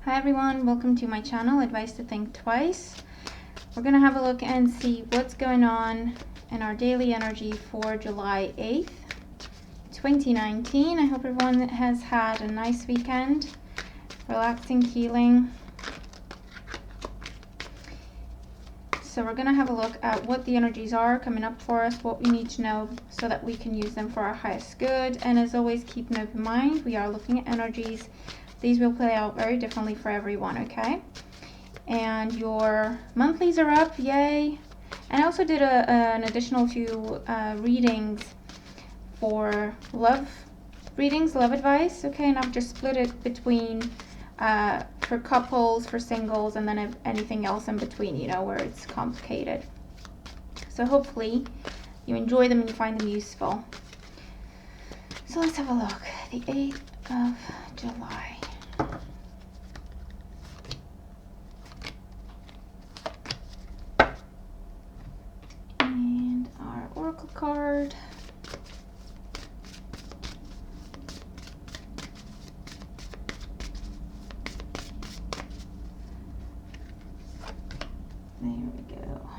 Hi everyone, welcome to my channel, Advice to Think Twice. We're going to have a look and see what's going on in our daily energy for July 8th, 2019. I hope everyone has had a nice weekend, relaxing, healing. So we're going to have a look at what the energies are coming up for us, what we need to know so that we can use them for our highest good. And as always, keep an open mind. We are looking at energies. These will play out very differently for everyone, okay? And your monthlies are up, yay. And I also did an additional few readings for love readings, love advice, okay? And I've just split it between for couples, for singles, and then anything else in between, you know, where it's complicated. So hopefully you enjoy them and you find them useful. So let's have a look. The 8th of July. And our oracle card. There we go.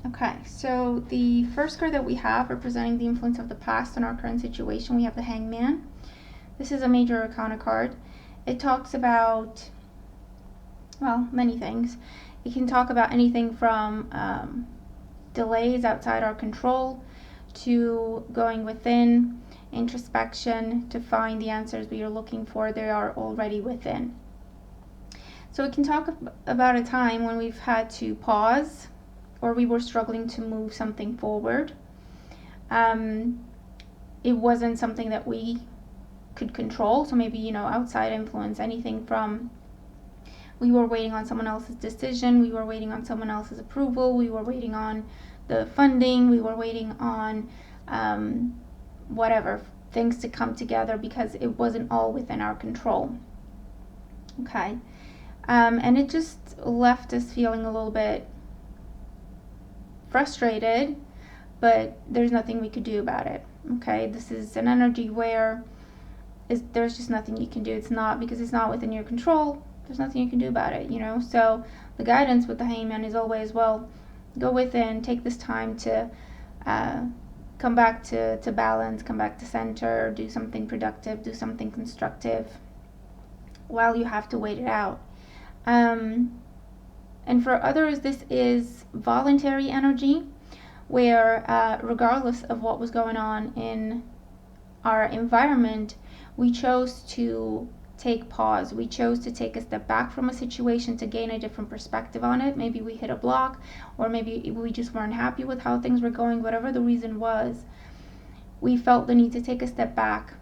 Okay, so the first card that we have representing the influence of the past on our current situation, we have the Hangman. This is a major arcana card. It talks about, well, many things. It can talk about anything from delays outside our control to going within, introspection to find the answers we are looking for. They are already within. So it can talk about a time when we've had to pause or we were struggling to move something forward. It wasn't something that we could control, so maybe, you know, outside influence, anything from we were waiting on someone else's decision, we were waiting on someone else's approval, we were waiting on the funding, we were waiting on whatever, things to come together because it wasn't all within our control. Okay. And it just left us feeling a little bit frustrated, but there's nothing we could do about it. Okay, this is an energy where there's just nothing you can do. It's not, because it's not within your control, there's nothing you can do about it, you know. So the guidance with the Hangman is always, well, go within, take this time to come back to balance, come back to center, do something productive, do something constructive while you have to wait it out. And for others, this is voluntary energy, where regardless of what was going on in our environment, we chose to take pause. We chose to take a step back from a situation to gain a different perspective on it. Maybe we hit a block, or maybe we just weren't happy with how things were going. Whatever the reason was, we felt the need to take a step back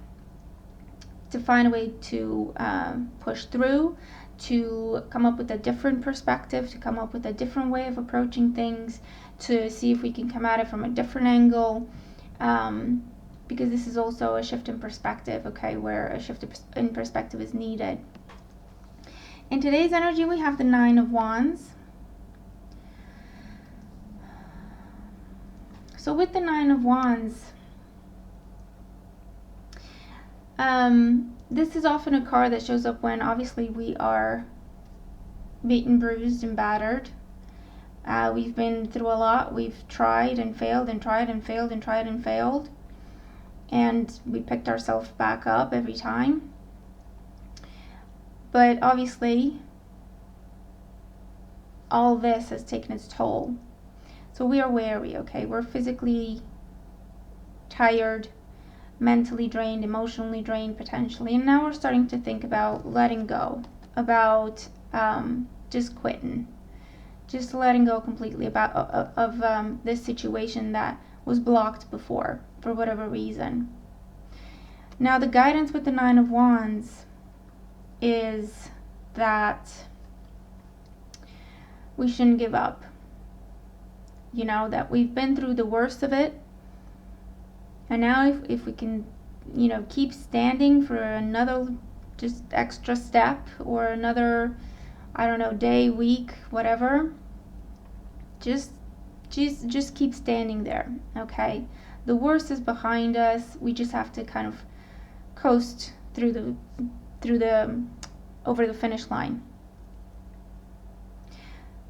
to find a way to push through, to come up with a different perspective, to come up with a different way of approaching things, to see if we can come at it from a different angle, because this is also a shift in perspective, okay, where a shift in perspective is needed. In today's energy, we have the Nine of Wands. So with the Nine of Wands, this is often a card that shows up when obviously we are beaten, bruised, and battered. We've been through a lot. We've tried and failed and tried and failed and tried and failed. And we picked ourselves back up every time. But obviously, all this has taken its toll. So we are weary, okay? We're physically tired, mentally drained, emotionally drained potentially, and now we're starting to think about letting go, about just quitting, just letting go completely of this situation that was blocked before for whatever reason. Now the guidance with the Nine of Wands is that we shouldn't give up, you know, that we've been through the worst of it. And now if we can, you know, keep standing for another just extra step or another, I don't know, day, week, whatever, Just just keep standing there, okay? The worst is behind us. We just have to kind of coast through the over the finish line.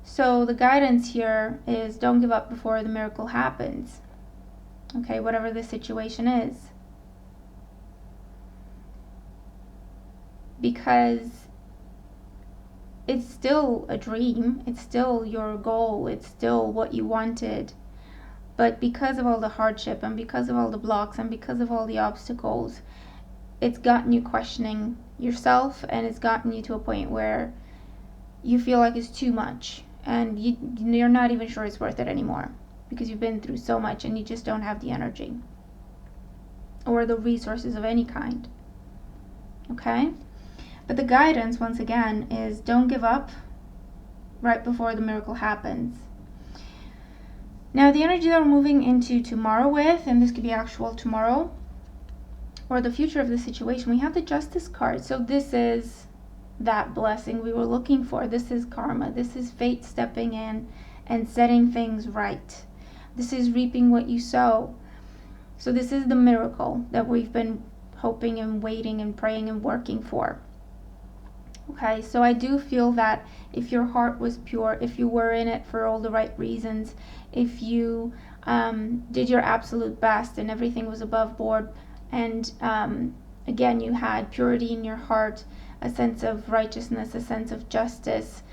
So the guidance here is don't give up before the miracle happens. Okay, whatever the situation is. Because it's still a dream, it's still your goal, it's still what you wanted. But because of all the hardship and because of all the blocks and because of all the obstacles, it's gotten you questioning yourself, and it's gotten you to a point where you feel like it's too much, and you're not even sure it's worth it anymore because you've been through so much and you just don't have the energy or the resources of any kind. Okay? But the guidance, once again, is don't give up right before the miracle happens. Now, the energy that we're moving into tomorrow with, and this could be actual tomorrow or the future of the situation, we have the Justice card. So this is that blessing we were looking for. This is karma. This is fate stepping in and setting things right. This is reaping what you sow. So this is the miracle that we've been hoping and waiting and praying and working for. Okay, so I do feel that if your heart was pure, if you were in it for all the right reasons, if you did your absolute best and everything was above board, and again, you had purity in your heart, a sense of righteousness, a sense of justice,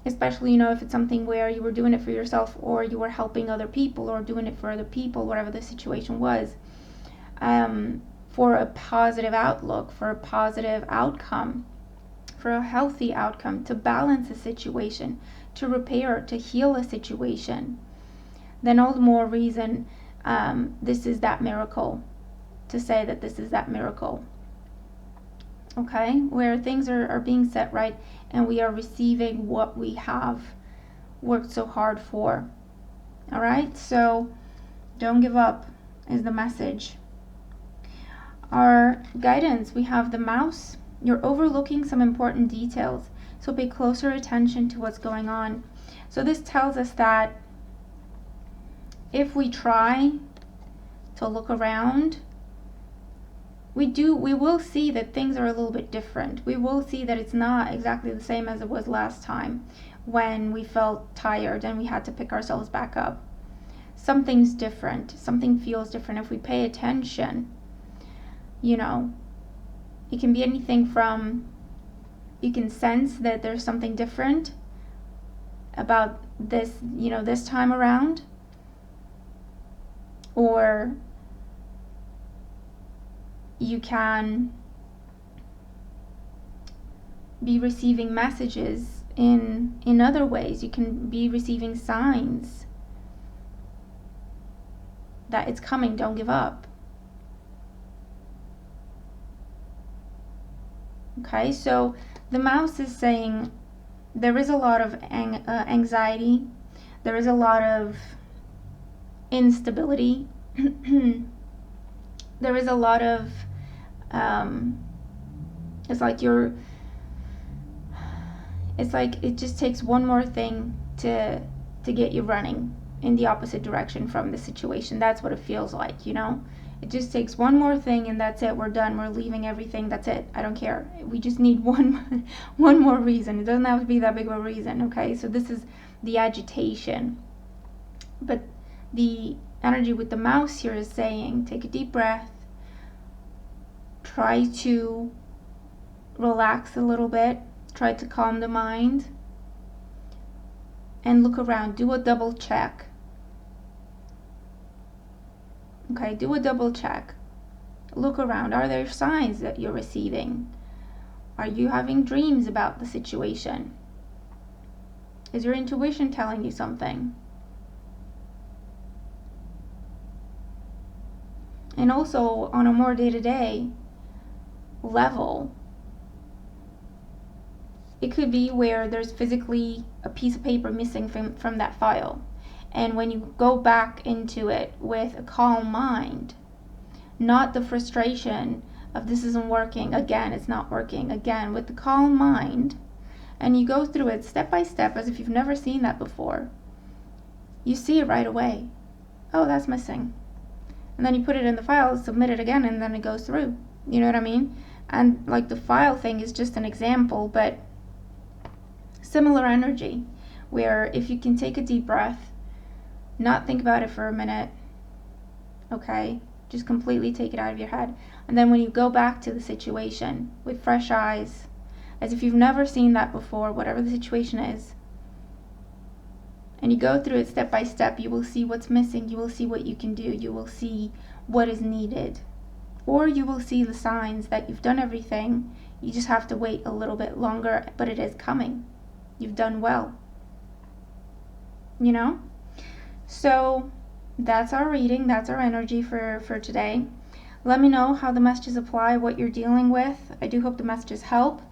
especially, if it's something where you were doing it for yourself or you were helping other people or doing it for other people, whatever the situation was, for a positive outlook, for a positive outcome, for a healthy outcome, to balance a situation, to repair, to heal a situation, then all the more reason this is that miracle, to say that this is that miracle. Okay, where things are being set right and we are receiving what we have worked so hard for. All right, so don't give up is the message. Our guidance, we have the mouse. You're overlooking some important details, so pay closer attention to what's going on. So this tells us that if we try to look around, we will see that things are a little bit different. We will see that it's not exactly the same as it was last time when we felt tired and we had to pick ourselves back up. Something's different. Something feels different if we pay attention. It can be anything from, you can sense that there's something different about this, this time around, or you can be receiving messages in other ways. You can be receiving signs that it's coming, don't give up. Okay, so the mouse is saying there is a lot of anxiety, there is a lot of instability, there is a lot of it's like it just takes one more thing to get you running in the opposite direction from the situation. That's what it feels like. It just takes one more thing and that's it. We're done. We're leaving everything. That's it. I don't care. We just need one more reason. It doesn't have to be that big of a reason, okay? So this is the agitation. But the energy with the mouse here is saying, take a deep breath. Try to relax a little bit. Try to calm the mind. And look around. Do a double check. Okay, do a double check. Look around. Are there signs that you're receiving? Are you having dreams about the situation? Is your intuition telling you something? And also, on a more day-to-day level, it could be where there's physically a piece of paper missing from that file. And when you go back into it with a calm mind, not the frustration of this isn't working, again, it's not working, again, with the calm mind, and you go through it step by step as if you've never seen that before, you see it right away. Oh, that's missing. And then you put it in the file, submit it again, and then it goes through. You know what I mean? And like the file thing is just an example, but similar energy, where if you can take a deep breath, not think about it for a minute, okay? Just completely take it out of your head. And then when you go back to the situation with fresh eyes, as if you've never seen that before, whatever the situation is, and you go through it step by step, you will see what's missing, you will see what you can do, you will see what is needed. Or you will see the signs that you've done everything, you just have to wait a little bit longer, but it is coming. You've done well. You know? So that's our reading, that's our energy for today. Let me know how the messages apply, what you're dealing with. I do hope the messages help.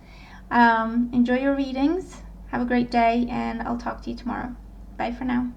Enjoy your readings. Have a great day, and I'll talk to you tomorrow. Bye for now.